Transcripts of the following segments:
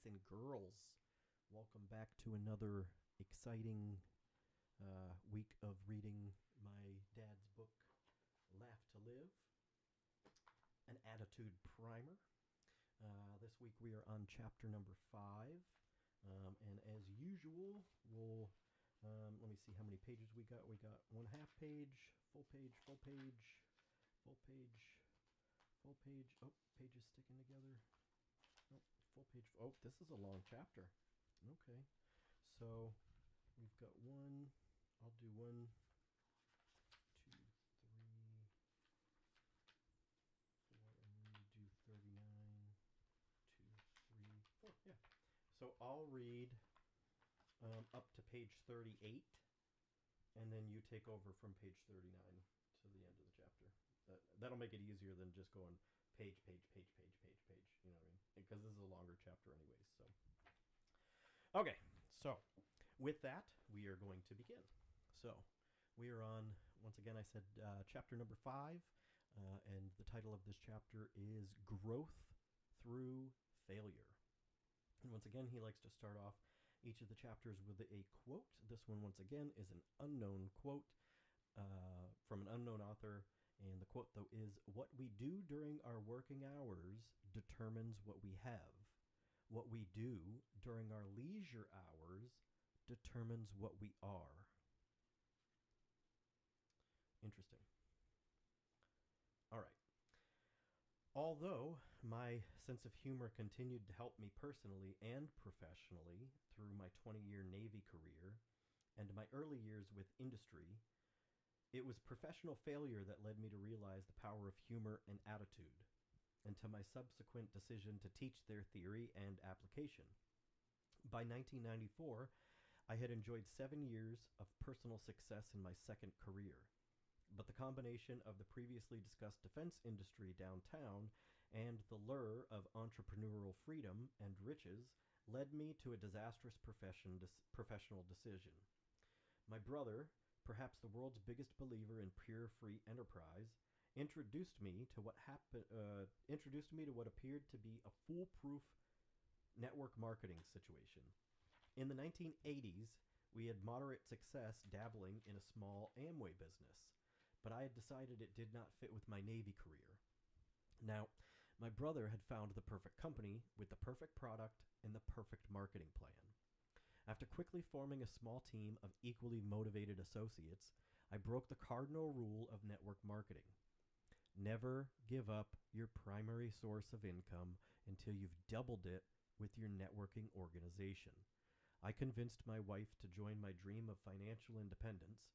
and girls. Welcome back to another exciting week of reading my dad's book, Laugh to Live, an attitude primer. This week we are on chapter number 5, and as usual, we'll let me see how many pages we got. We got 1/2 page, full page, full page, full page, full page. Oh, pages sticking together. Oh, full page. Oh, this is a long chapter. Okay, so we've got one. I'll do 1, 2, 3, 4, and we do 39. 2, 3, 4. Yeah. So I'll read up to page 38, and then you take over from page 39 to the end of the chapter. That'll make it easier than just going page. You know what I mean? Because this is a longer chapter anyways. So, okay. So, with that, we are going to begin. So, we are on, once again, I said chapter number 5, and the title of this chapter is Growth Through Failure. And once again, he likes to start off each of the chapters with a quote. This one, once again, is an unknown quote from an unknown author. And the quote, though, is, "What we do during our working hours determines what we have. What we do during our leisure hours determines what we are." Interesting. All right. Although my sense of humor continued to help me personally and professionally through my 20-year Navy career and my early years with industry, it was professional failure that led me to realize the power of humor and attitude, and to my subsequent decision to teach their theory and application. By 1994, I had enjoyed 7 years of personal success in my second career. But the combination of the previously discussed defense industry downtown and the lure of entrepreneurial freedom and riches led me to a disastrous professional decision. My brother, perhaps the world's biggest believer in pure free enterprise, introduced me to what appeared to be a foolproof network marketing situation. In the 1980s, we had moderate success dabbling in a small Amway business, but I had decided it did not fit with my Navy career. Now, my brother had found the perfect company with the perfect product and the perfect marketing plan. After quickly forming a small team of equally motivated associates, I broke the cardinal rule of network marketing. Never give up your primary source of income until you've doubled it with your networking organization. I convinced my wife to join my dream of financial independence.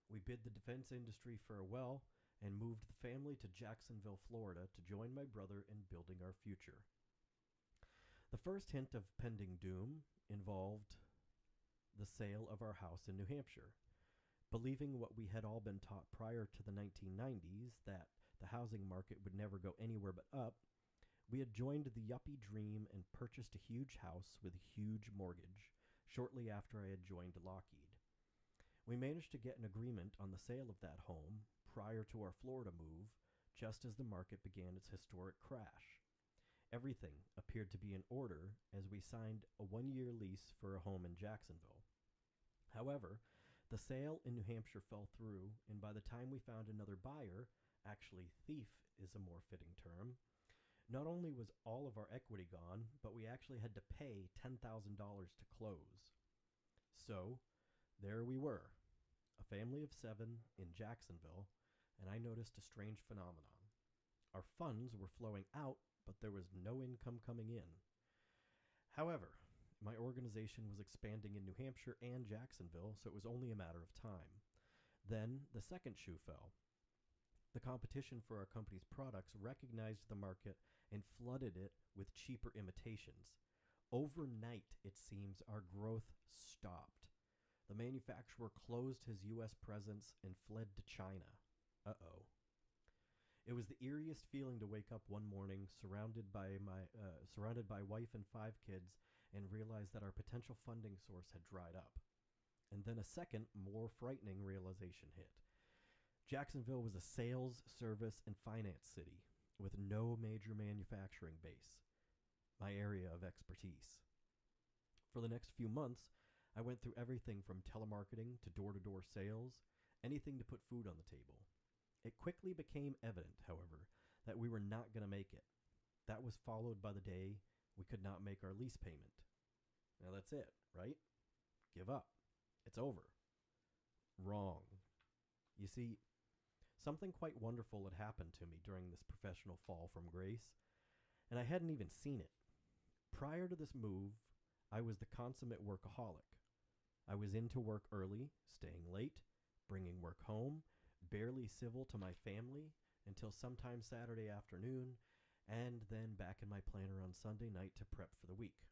We bid the defense industry farewell and moved the family to Jacksonville, Florida to join my brother in building our future. The first hint of pending doom involved the sale of our house in New Hampshire. Believing what we had all been taught prior to the 1990s, that the housing market would never go anywhere but up, we had joined the yuppie dream and purchased a huge house with a huge mortgage shortly after I had joined Lockheed. We managed to get an agreement on the sale of that home prior to our Florida move, just as the market began its historic crash. Everything appeared to be in order as we signed a 1-year lease for a home in Jacksonville. However, the sale in New Hampshire fell through, and by the time we found another buyer, actually thief is a more fitting term, not only was all of our equity gone, but we actually had to pay $10,000 to close. So, there we were, a family of 7 in Jacksonville, and I noticed a strange phenomenon. Our funds were flowing out, but there was no income coming in. However, my organization was expanding in New Hampshire and Jacksonville, so it was only a matter of time. Then the second shoe fell. The competition for our company's products recognized the market and flooded it with cheaper imitations. Overnight, it seems, our growth stopped. The manufacturer closed his U.S. presence and fled to China. Uh-oh. It was the eeriest feeling to wake up one morning surrounded by wife and 5 kids and realize that our potential funding source had dried up. And then a second, more frightening realization hit. Jacksonville was a sales, service, and finance city with no major manufacturing base, my area of expertise. For the next few months, I went through everything from telemarketing to door sales, anything to put food on the table. It quickly became evident, however, that we were not going to make it. That was followed by the day we could not make our lease payment. Now that's it, right? Give up. It's over. Wrong. You see, something quite wonderful had happened to me during this professional fall from grace, and I hadn't even seen it. Prior to this move, I was the consummate workaholic. I was into work early, staying late, bringing work home, barely civil to my family until sometime Saturday afternoon, and then back in my planner on Sunday night to prep for the week.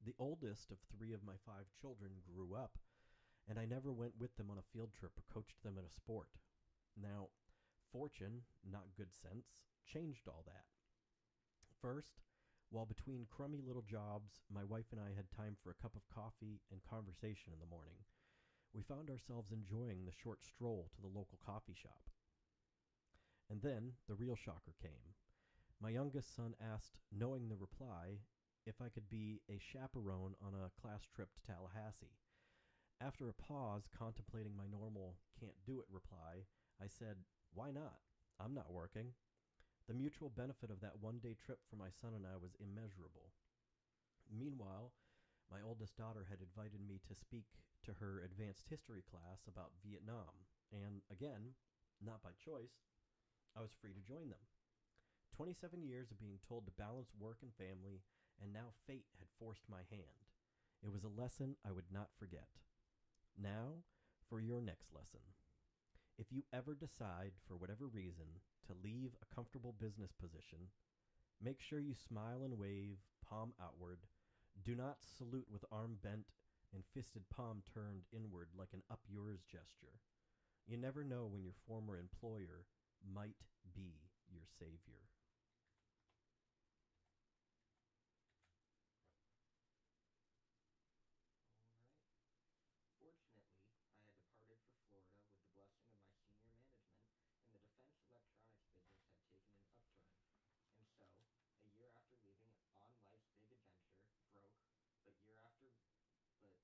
The oldest of 3 of my 5 children grew up, and I never went with them on a field trip or coached them in a sport. Now, fortune, not good sense, changed all that. First, while between crummy little jobs, my wife and I had time for a cup of coffee and conversation in the morning. We found ourselves enjoying the short stroll to the local coffee shop. And then the real shocker came. My youngest son asked, knowing the reply, if I could be a chaperone on a class trip to Tallahassee. After a pause contemplating my normal can't do it reply, I said, why not? I'm not working. The mutual benefit of that one-day trip for my son and I was immeasurable. Meanwhile, my oldest daughter had invited me to speak to her advanced history class about Vietnam, and again, not by choice, I was free to join them. 27 years of being told to balance work and family, and now fate had forced my hand. It was a lesson I would not forget. Now, for your next lesson. If you ever decide, for whatever reason, to leave a comfortable business position, make sure you smile and wave, palm outward. Do not salute with arm bent and fisted palm turned inward like an up yours gesture. You never know when your former employer might be your savior. All right. Fortunately, I had departed for Florida with the blessing of my senior management, and the defense electronics business had taken an upturn. And so, a year after leaving on life's big adventure, broke, but year after, but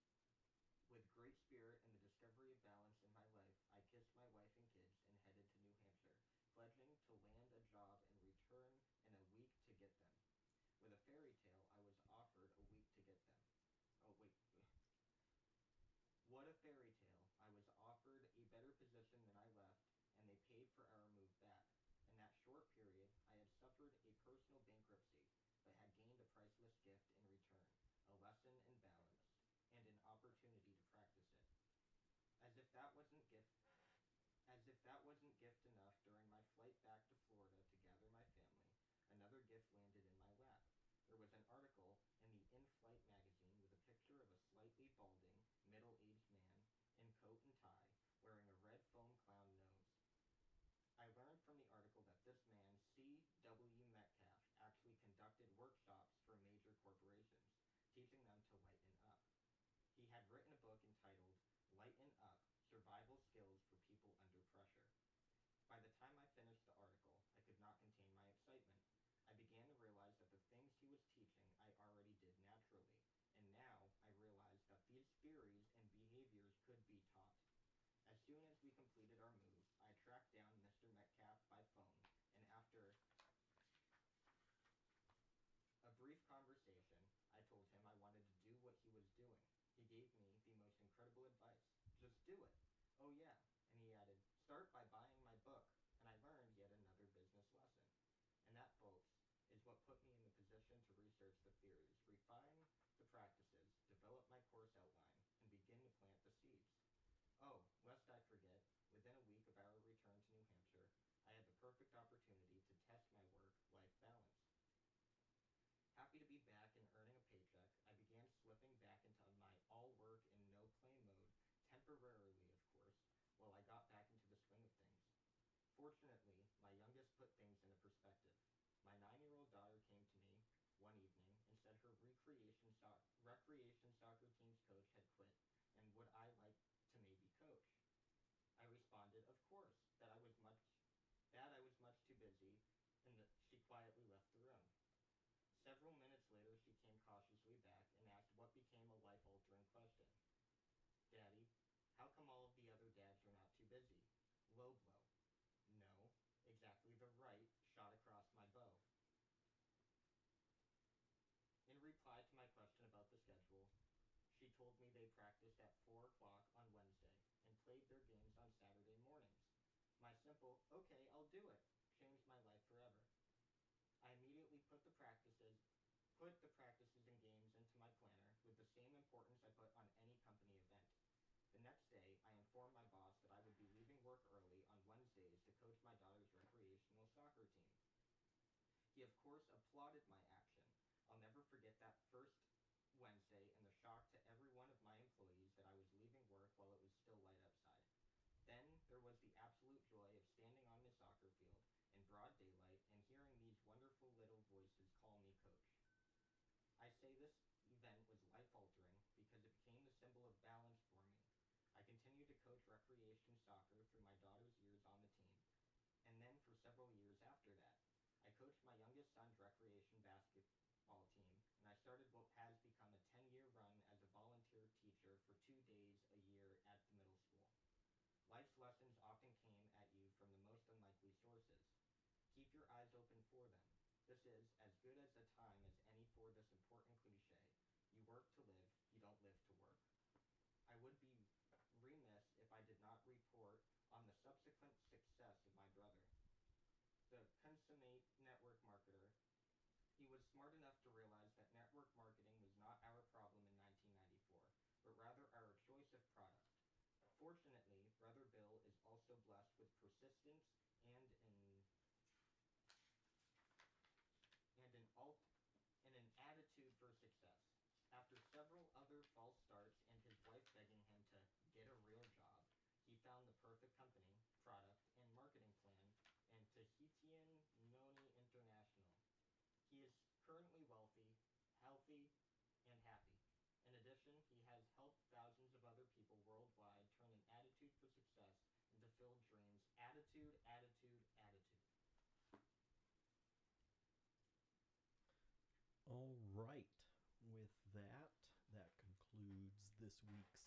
with great spirit and the discovery of balance in my life, I kissed my wife and kids and headed to New Hampshire, pledging to land a job and return in a week to get them. With a fairy tale, I was offered a week to get them. Oh, wait. What a fairy tale. I was offered a better position than I left, and they paid for our move back. In that short period, I had suffered a personal bankruptcy, but had gained a priceless gift in return, a lesson in balance, and an opportunity to practice it. As if that wasn't gift as if that wasn't gift enough, during my flight back to Florida to gather my family, another gift landed in my lap. There was an article in the In-Flight magazine with a picture of a slightly balding, middle-aged man in coat and tie, wearing a red foam clown nose. I learned from the article that this man, C. W. Metcalf, actually conducted workshops for major corporations, teaching them to lighten up. He had written a book entitled Lighten Up: Survival Skills for People Under Pressure. By the time I finished the article, I could not contain my excitement. I began to realize that the things he was teaching I already did naturally, and now I realized that these theories and behaviors could be taught. As soon as we completed our move, I tracked down Mr. Metcalf by phone, and after a brief conversation, I told him I wanted to do what he was doing. He gave me the most incredible advice. Just do it. Oh, yeah. And he added, start by buying my book. And I learned yet another business lesson. And that, folks, is what put me in the position to research the theories, refine the practices, develop my course outline, and begin to plant the seeds. Oh, lest I forget, within a week of our return to New Hampshire, I had the perfect opportunity to test my work-life balance. Happy to be back and earning a paycheck, I began slipping back into my all work and no play mode, temporarily, of course, while I got back into the swing of things. Fortunately, my youngest put things into perspective. My 9-year-old daughter came to me one evening and said her recreation soccer team's coach had quit, and would I like to maybe coach. I responded, of course, that I was much too busy, and that she quietly left the room. Several minutes later, she came cautiously back and asked what busy. Low blow. No, exactly the right shot across my bow. In reply to my question about the schedule, she told me they practiced at 4 o'clock on Wednesday and played their games on Saturday mornings. My simple, okay, I'll do it, changed my life forever. I immediately put the practices and games into my planner with the same importance I put on any company event. The next day, I informed my boss that I would be leaving work early on Wednesdays to coach my daughter's recreational soccer team. He, of course, applauded my action. I'll never forget that first Wednesday and the shock to every one of my employees that I was leaving work while it was still light outside. Then there was the absolute joy of standing on the soccer field in broad daylight and hearing these wonderful little voices call me coach. I say this event was life-altering because it became the symbol of balance for me. I continued to coach recreation soccer through my daughter's years on the team, and then for several years after that. I coached my youngest son's recreation basketball team, and I started what has become a 10-year run as a volunteer teacher for 2 days a year at the middle school. Life's lessons often came at you from the most unlikely sources. Keep your eyes open for them. This is as good as a time as any for this important cliche. You work to live, you don't live to work. I would be remiss if I did not report on the subsequent success of my brother, the consummate network marketer. He was smart enough to realize that network marketing was not our problem in 1994, but rather our choice of product. Fortunately, Brother Bill is also blessed with persistence and and an alt and an attitude for success. After several other false starts and his wife begging him to get a real job, he found the perfect company, product, and marketing plan in Tahitian Noni International. He is currently wealthy, healthy, and happy. In addition, he has helped thousands of other people worldwide turn an attitude for success into filled dreams. Attitude, attitude, attitude. All right. With that, that concludes this week's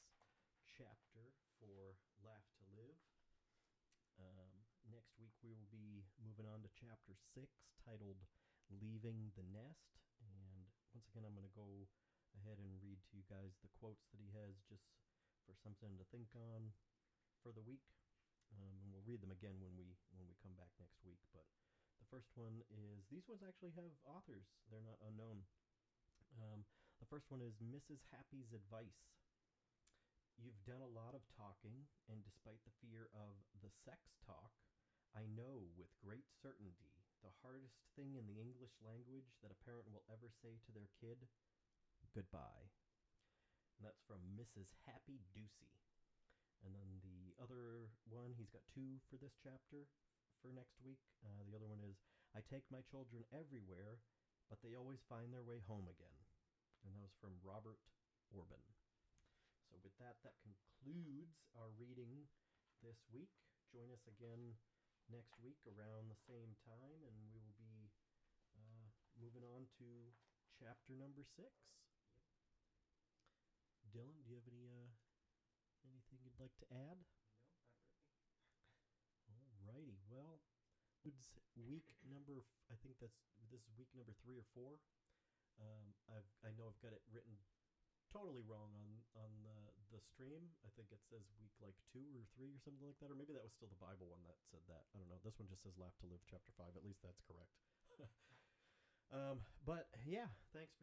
chapter for Laugh to Live. Next week we will be moving on to chapter 6, titled Leaving the Nest. And once again, I'm going to go ahead and read to you guys the quotes that he has just for something to think on for the week. And we'll read them again when we come back next week. But the first one is, these ones actually have authors. They're not unknown. The first one is Mrs. Happy's Advice. You've done a lot of talking, and despite the fear of the sex talk, I know with great certainty the hardest thing in the English language that a parent will ever say to their kid, goodbye. And that's from Mrs. Happy Ducey. And then the other one, he's got two for this chapter for next week. The other one is, I take my children everywhere, but they always find their way home again. And that was from Robert Orban. So with that, that concludes our reading this week. Join us again next week around the same time, and we will be moving on to chapter number 6. Yep. Dylan, do you have anything you'd like to add? No, not really. Alrighty, well, it's week number, I think this is week number 3 or 4. I know I've got it written totally wrong on the stream. I think it says week like 2 or 3 or something like that, or maybe that was still the Bible one that said that. I don't know. This one just says Laugh to Live chapter 5. At least that's correct. But yeah, thanks for